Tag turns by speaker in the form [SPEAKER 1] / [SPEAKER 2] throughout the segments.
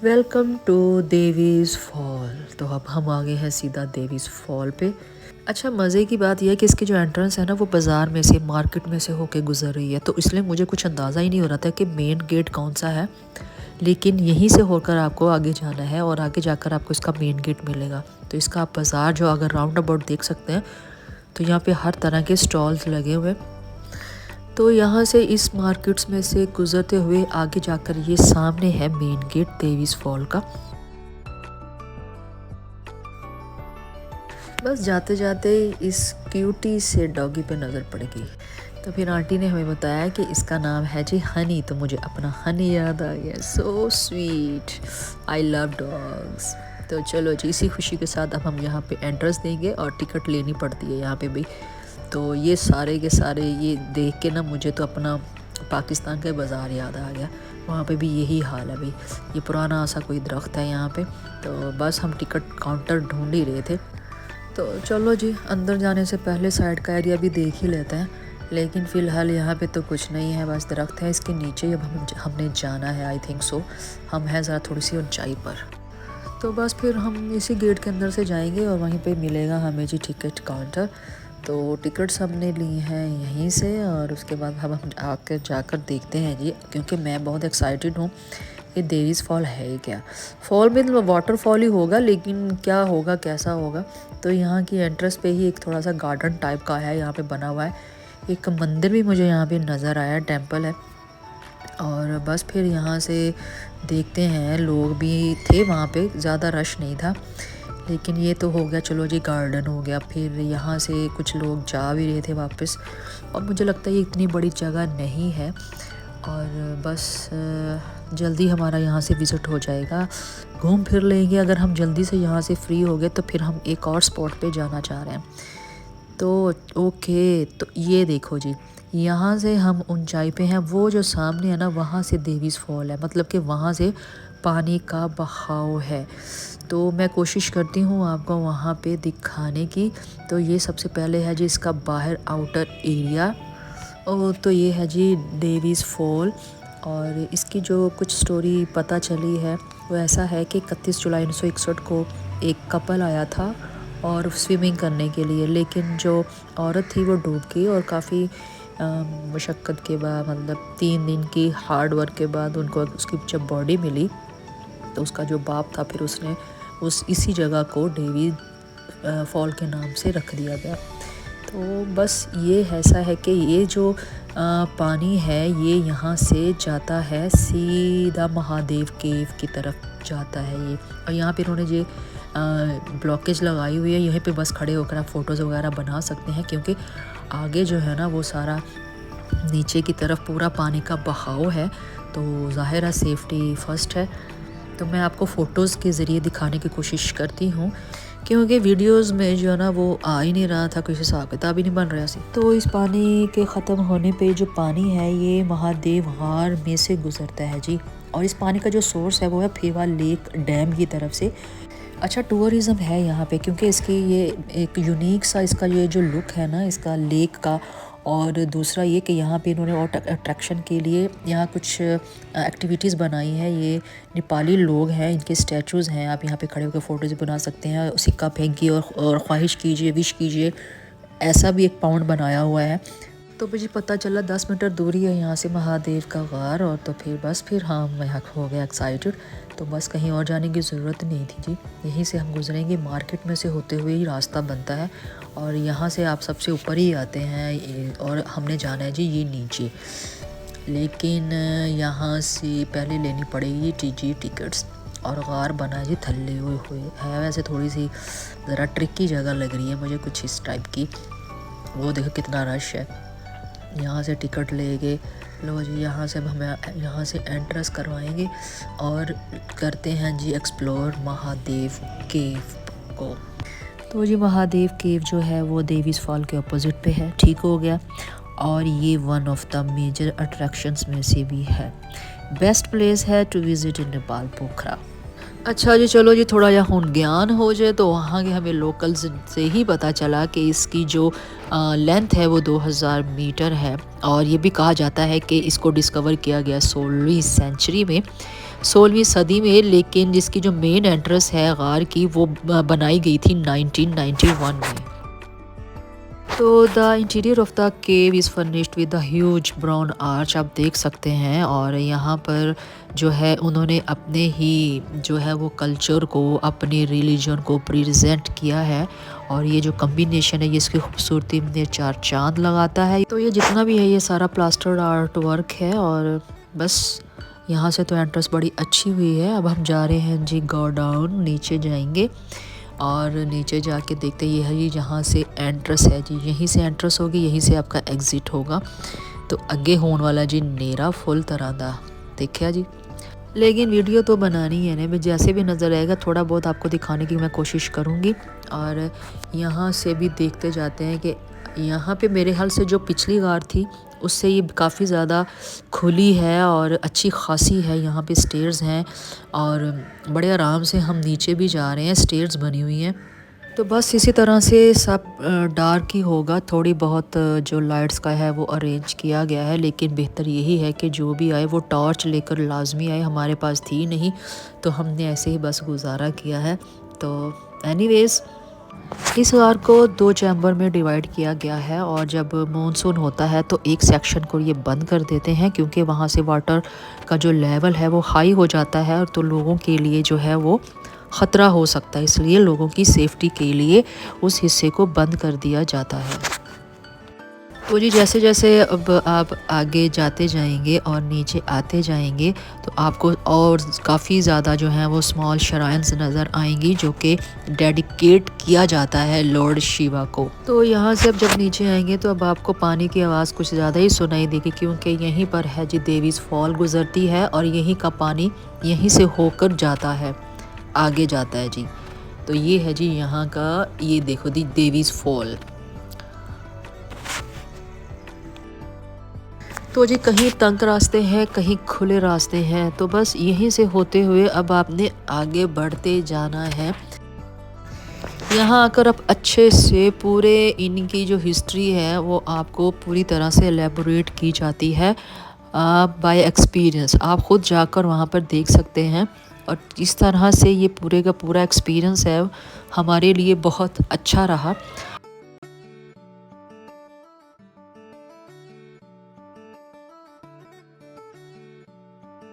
[SPEAKER 1] Welcome to देवीज़ fall. तो अब हम आ गए हैं सीधा देवीज़ फॉल पे। अच्छा, मज़े की बात यह है कि इसकी जो एंट्रेंस है ना वो बाज़ार में से, मार्केट में से होके गुजर रही है, तो इसलिए मुझे कुछ अंदाज़ा ही नहीं हो रहा था कि मेन गेट कौन सा है। लेकिन यहीं से होकर आपको आगे जाना है और आगे जाकर आपको इसका मेन गेट मिलेगा। तो इसका आप बाज़ार जो अगर राउंड अबाउट देख सकते हैं, तो यहाँ पे हर तरह के स्टॉल्स लगे हुए हैं। तो यहाँ से इस मार्केट्स में से गुजरते हुए आगे जाकर ये सामने है मेन गेट देवीज़ फॉल का। बस जाते जाते इस क्यूटी से डॉगी पे नज़र पड़ गई, तो फिर आंटी ने हमें बताया कि इसका नाम है जी हनी। तो मुझे अपना हनी याद आ गया। So sweet, I love dogs. तो चलो जी, इसी खुशी के साथ अब हम यहाँ पे एंट्रेंस देंगे और टिकट लेनी पड़ती है यहाँ पे भी। तो ये सारे के सारे ये देख के ना मुझे तो अपना पाकिस्तान का बाज़ार याद आ गया। वहाँ पे भी यही हाल है भाई। ये पुराना सा कोई दरख्त है यहाँ पे। तो बस हम टिकट काउंटर ढूंढ ही रहे थे। तो चलो जी, अंदर जाने से पहले साइड का एरिया भी देख ही लेते हैं। लेकिन फ़िलहाल यहाँ पे तो कुछ नहीं है, बस दरख्त है इसके नीचे। अब हमने जाना है, आई थिंक सो हम हैं ज़रा थोड़ी सी ऊंचाई पर। तो बस फिर हम इसी गेट के अंदर से जाएंगे और वहीं पे मिलेगा हमें जी टिकट काउंटर। तो टिकट्स हमने ली हैं यहीं से और उसके बाद हम आकर जाकर देखते हैं जी, क्योंकि मैं बहुत एक्साइटेड हूँ कि देवीज़ फॉल है क्या। फॉल में वाटरफॉल ही होगा, लेकिन क्या होगा, कैसा होगा। तो यहाँ की एंट्रेंस पे ही एक थोड़ा सा गार्डन टाइप का है यहाँ पे बना हुआ है। एक मंदिर भी मुझे यहाँ पे नज़र आया, टेंपल है। और बस फिर यहाँ से देखते हैं, लोग भी थे वहाँ पे, ज़्यादा रश नहीं था। लेकिन ये तो हो गया, चलो जी गार्डन हो गया। फिर यहाँ से कुछ लोग जा भी रहे थे वापस, और मुझे लगता है ये इतनी बड़ी जगह नहीं है। और बस जल्दी हमारा यहाँ से विज़िट हो जाएगा, घूम फिर लेंगे। अगर हम जल्दी से यहाँ से फ्री हो गए तो फिर हम एक और स्पॉट पे जाना चाह रहे हैं। तो ओके, तो ये देखो जी, यहाँ से हम ऊंचाई पे हैं। वो जो सामने है ना, वहाँ से देवीज़ फॉल है, मतलब कि वहाँ से पानी का बहाव है। तो मैं कोशिश करती हूँ आपको वहाँ पे दिखाने की। तो ये सबसे पहले है जी इसका बाहर आउटर एरिया। और तो ये है जी देवीज़ फॉल। और इसकी जो कुछ स्टोरी पता चली है वो ऐसा है कि 31 जुलाई 1961 को एक कपल आया था और स्विमिंग करने के लिए, लेकिन जो औरत थी वो डूब गई। और काफ़ी मशक्क़त के बाद, मतलब 3 दिन की हार्ड वर्क के बाद उनको उसकी जब बॉडी मिली, तो उसका जो बाप था फिर उसने इसी जगह को देवी फॉल के नाम से रख दिया गया। तो बस ये ऐसा है कि ये जो पानी है ये यहाँ से जाता है सीधा महादेव केव की तरफ जाता है ये। और यहाँ पे इन्होंने ये ब्लॉकेज लगाई हुई है, यहीं पे बस खड़े होकर आप फ़ोटोज़ वगैरह बना सकते हैं, क्योंकि आगे जो है ना वो सारा नीचे की तरफ पूरा पानी का बहाव है। तो ज़ाहिर है सेफ्टी फ़र्स्ट है। तो मैं आपको फ़ोटोज़ के ज़रिए दिखाने की कोशिश करती हूँ, क्योंकि वीडियोस में जो है ना वो आ ही नहीं रहा था, कुछ हिसाब किताब ही नहीं बन रहा सी। तो इस पानी के ख़त्म होने पे जो पानी है ये महादेव हार में से गुजरता है जी। और इस पानी का जो सोर्स है वो है फेवा लेक डैम की तरफ से। अच्छा, टूरिज़्म है यहाँ पे, क्योंकि इसकी ये एक यूनिक सा इसका ये जो लुक है ना इसका लेक का। और दूसरा ये कि यहाँ पे इन्होंने और अट्रैक्शन के लिए यहाँ कुछ एक्टिविटीज़ बनाई हैं। ये नेपाली लोग हैं, इनके स्टैचूज़ हैं, आप यहाँ पे खड़े होकर फ़ोटोज़ बना सकते हैं, सिक्का फेंकिए और ख्वाहिश कीजिए, विश कीजिए। ऐसा भी एक पाउंड बनाया हुआ है। तो मुझे पता चला 10 मीटर दूरी है यहाँ से महादेव का गार। और तो फिर हम यहाँ हो गया एक्साइटेड। तो बस कहीं और जाने की ज़रूरत नहीं थी जी, यहीं से हम गुजरेंगे। मार्केट में से होते हुए ही रास्ता बनता है और यहाँ से आप सबसे ऊपर ही आते हैं और हमने जाना है जी ये नीचे। लेकिन यहाँ से पहले लेनी पड़ेगी जी टिकट्स। और गार बना जी थल्ले हुए है, वैसे थोड़ी सी ज़रा ट्रिकी जगह लग रही है मुझे कुछ इस टाइप की। वो देखो कितना रश है। यहाँ से टिकट ले गए, लो जी यहाँ से हमें यहाँ से एंट्रेंस करवाएंगे और करते हैं जी एक्सप्लोर महादेव केव को। तो जी महादेव केव जो है वो देवीज़ फॉल के अपोजिट पे है, ठीक हो गया। और ये one of the major attractions में से भी है। बेस्ट प्लेस है to visit in Nepal Pokhara. अच्छा जी, चलो जी थोड़ा यहाँ ज्ञान हो जाए। तो वहाँ के हमें लोकल्स से ही पता चला कि इसकी जो लेंथ है वो 2000 मीटर है। और ये भी कहा जाता है कि इसको डिस्कवर किया गया 16वीं सेंचुरी में। 16वीं सदी में, लेकिन जिसकी जो मेन एंट्रेंस है गार की वो बनाई गई थी 1991 में। तो the interior of the cave is furnished with the huge brown arch, आप देख सकते हैं। और यहाँ पर जो है उन्होंने अपने ही जो है वो कल्चर को, अपने रिलीजन को प्रेजेंट किया है। और ये जो कम्बिनेशन है ये इसकी खूबसूरती में चार चांद लगाता है। तो ये जितना भी है ये सारा प्लास्टर्ड आर्ट वर्क है। और बस यहाँ से तो एंट्रेंस बड़ी अच्छी हुई है। अब हम जा रहे हैं जी गो डाउन, नीचे जाएंगे और नीचे जाके देखते ये है जी जहाँ से एंट्रेंस है जी, यहीं से एंट्रेंस होगी, यहीं से आपका एग्ज़िट होगा। तो अगे होने वाला जी नेरा फुल तरह का देखा जी। लेकिन वीडियो तो बनानी है ना, जैसे भी नज़र आएगा थोड़ा बहुत आपको दिखाने की मैं कोशिश करूँगी। और यहाँ से भी देखते जाते हैं कि यहाँ पे मेरे ख्याल से जो पिछली गार थी उससे ये काफ़ी ज़्यादा खुली है और अच्छी खासी है। यहाँ पे स्टेयर्स हैं और बड़े आराम से हम नीचे भी जा रहे हैं, स्टेयर्स बनी हुई हैं। तो बस इसी तरह से सब डार्क ही होगा, थोड़ी बहुत जो लाइट्स का है वो अरेंज किया गया है। लेकिन बेहतर यही है कि जो भी आए वो टॉर्च लेकर लाजमी आए, हमारे पास थी नहीं तो हमने ऐसे ही बस गुजारा किया है। तो एनीवेज़ इस गार को 2 चैम्बर में डिवाइड किया गया है। और जब मानसून होता है तो एक सेक्शन को ये बंद कर देते हैं क्योंकि वहाँ से वाटर का जो लेवल है वो हाई हो जाता है और तो लोगों के लिए जो है वो ख़तरा हो सकता है, इसलिए लोगों की सेफ्टी के लिए उस हिस्से को बंद कर दिया जाता है। तो जी जैसे जैसे अब आप आगे जाते जाएंगे और नीचे आते जाएंगे तो आपको और काफ़ी ज़्यादा जो है वो स्मॉल श्राइन्स नज़र आएंगी जो कि डेडिकेट किया जाता है लॉर्ड शिवा को। तो यहाँ से अब जब नीचे आएंगे तो अब आपको पानी की आवाज़ कुछ ज़्यादा ही सुनाई देगी क्योंकि यहीं पर है जी देवीज़ फॉल गुज़रती है और यहीं का पानी यहीं से होकर जाता है, आगे जाता है जी। तो ये है जी यहाँ का, ये देखो दी देवीज़ फॉल। तो जी कहीं तंग रास्ते हैं, कहीं खुले रास्ते हैं, तो बस यहीं से होते हुए अब आपने आगे बढ़ते जाना है। यहाँ आकर अब अच्छे से पूरे इनकी जो हिस्ट्री है वो आपको पूरी तरह से एलेबोरेट की जाती है बाय एक्सपीरियंस। आप ख़ुद जाकर वहाँ पर देख सकते हैं और इस तरह से ये पूरे का पूरा एक्सपीरियंस है हमारे लिए बहुत अच्छा रहा।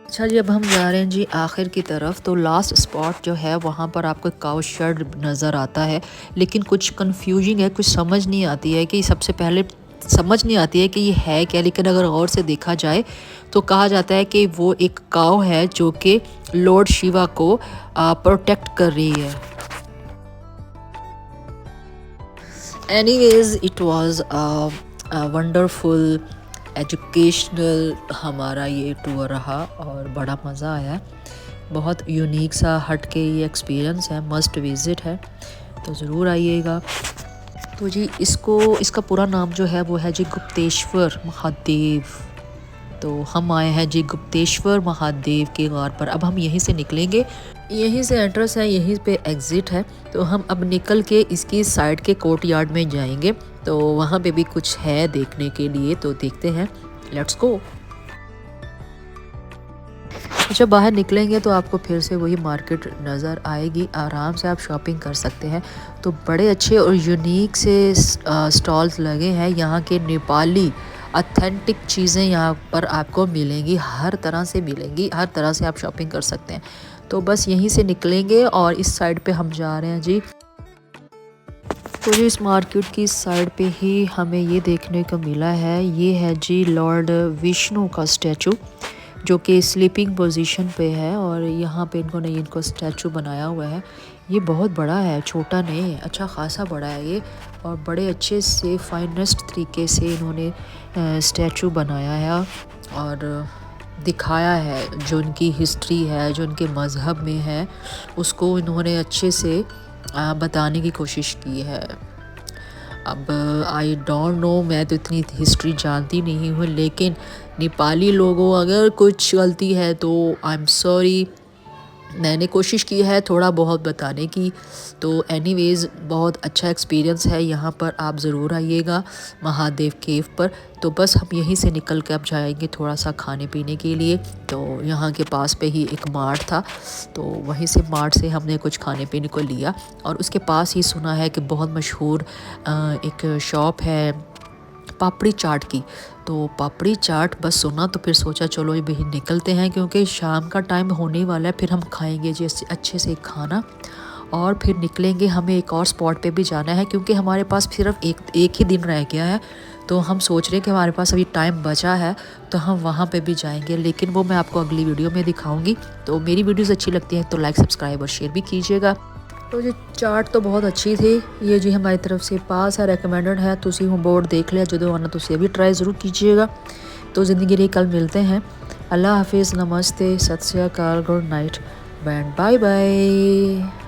[SPEAKER 1] अच्छा जी अब हम जा रहे हैं जी आखिर की तरफ। तो लास्ट स्पॉट जो है वहाँ पर आपको काउ शेड नज़र आता है, लेकिन कुछ कंफ्यूजिंग है, कुछ समझ नहीं आती है कि सबसे पहले समझ नहीं आती है कि ये है क्या। लेकिन अगर गौर से देखा जाए तो कहा जाता है कि वो एक काउ है जो कि लॉर्ड शिवा को प्रोटेक्ट कर रही है। Anyways it was wonderful educational हमारा ये टूर रहा और बड़ा मज़ा आया। बहुत यूनिक सा हट के ये एक्सपीरियंस है, मस्ट विज़िट है, तो ज़रूर आइएगा। तो जी इसका पूरा नाम जो है वो है जी गुप्तेश्वर महादेव। तो हम आए हैं जी गुप्तेश्वर महादेव के गार पर। अब हम यहीं से निकलेंगे, यहीं से एंट्रेंस है, यहीं पे एग्ज़िट है। तो हम अब निकल के इसकी साइड के कोर्ट यार्ड में जाएंगे, तो वहाँ पे भी कुछ है देखने के लिए, तो देखते हैं, लेट्स गो। जब बाहर निकलेंगे तो आपको फिर से वही मार्केट नज़र आएगी, आराम से आप शॉपिंग कर सकते हैं। तो बड़े अच्छे और यूनिक से स्टॉल्स लगे हैं, यहाँ के नेपाली ऑथेंटिक चीज़ें यहाँ पर आपको मिलेंगी, हर तरह से मिलेंगी, हर तरह से आप शॉपिंग कर सकते हैं। तो बस यहीं से निकलेंगे और इस साइड पे हम जा रहे हैं जी। तो जी इस मार्केट की साइड पे ही हमें ये देखने को मिला है, ये है जी लॉर्ड विष्णु का स्टैचू जो कि स्लीपिंग पोजीशन पे है। और यहाँ पे इनको स्टैचू बनाया हुआ है। ये बहुत बड़ा है, छोटा नहीं है, अच्छा खासा बड़ा है ये। और बड़े अच्छे से फाइनेस्ट तरीके से इन्होंने स्टैचू बनाया है और दिखाया है जो उनकी हिस्ट्री है, जो उनके मज़हब में है, उसको इन्होंने अच्छे से बताने की कोशिश की है। अब आई डोंट नो, मैं तो इतनी हिस्ट्री जानती नहीं हूँ, लेकिन नेपाली लोगों अगर कुछ गलती है तो आई एम सॉरी, मैंने कोशिश की है थोड़ा बहुत बताने की। तो एनीवेज़ बहुत अच्छा एक्सपीरियंस है यहाँ पर, आप ज़रूर आइएगा महादेव केव पर। तो बस हम यहीं से निकल के अब जाएंगे थोड़ा सा खाने पीने के लिए। तो यहाँ के पास पे ही एक मार्ट था, तो वहीं से मार्ट से हमने कुछ खाने पीने को लिया। और उसके पास ही सुना है कि बहुत मशहूर एक शॉप है पापड़ी चाट की। तो पापड़ी चाट बस सुना तो फिर सोचा चलो ये निकलते हैं, क्योंकि शाम का टाइम होने वाला है। फिर हम खाएंगे जैसे अच्छे से खाना और फिर निकलेंगे। हमें एक और स्पॉट पे भी जाना है, क्योंकि हमारे पास सिर्फ एक ही दिन रह गया है। तो हम सोच रहे हैं कि हमारे पास अभी टाइम बचा है, तो हम वहाँ पे भी जाएंगे, लेकिन वो मैं आपको अगली वीडियो में दिखाऊंगी। तो मेरी वीडियोस अच्छी लगती हैं तो लाइक सब्सक्राइब और शेयर भी कीजिएगा। तो जी चाट तो बहुत अच्छी थी। ये जी हमारी तरफ से पास है, रेकमेंडेड है। तुसी हूँ बोर्ड देख लिया, जो आना तुसी भी ट्राई ज़रूर कीजिएगा। तो ज़िंदगी रही, कल मिलते हैं। अल्लाह हाफिज़, नमस्ते, सत श्री अकाल, गुड नाइट, बैंड बाय बाय।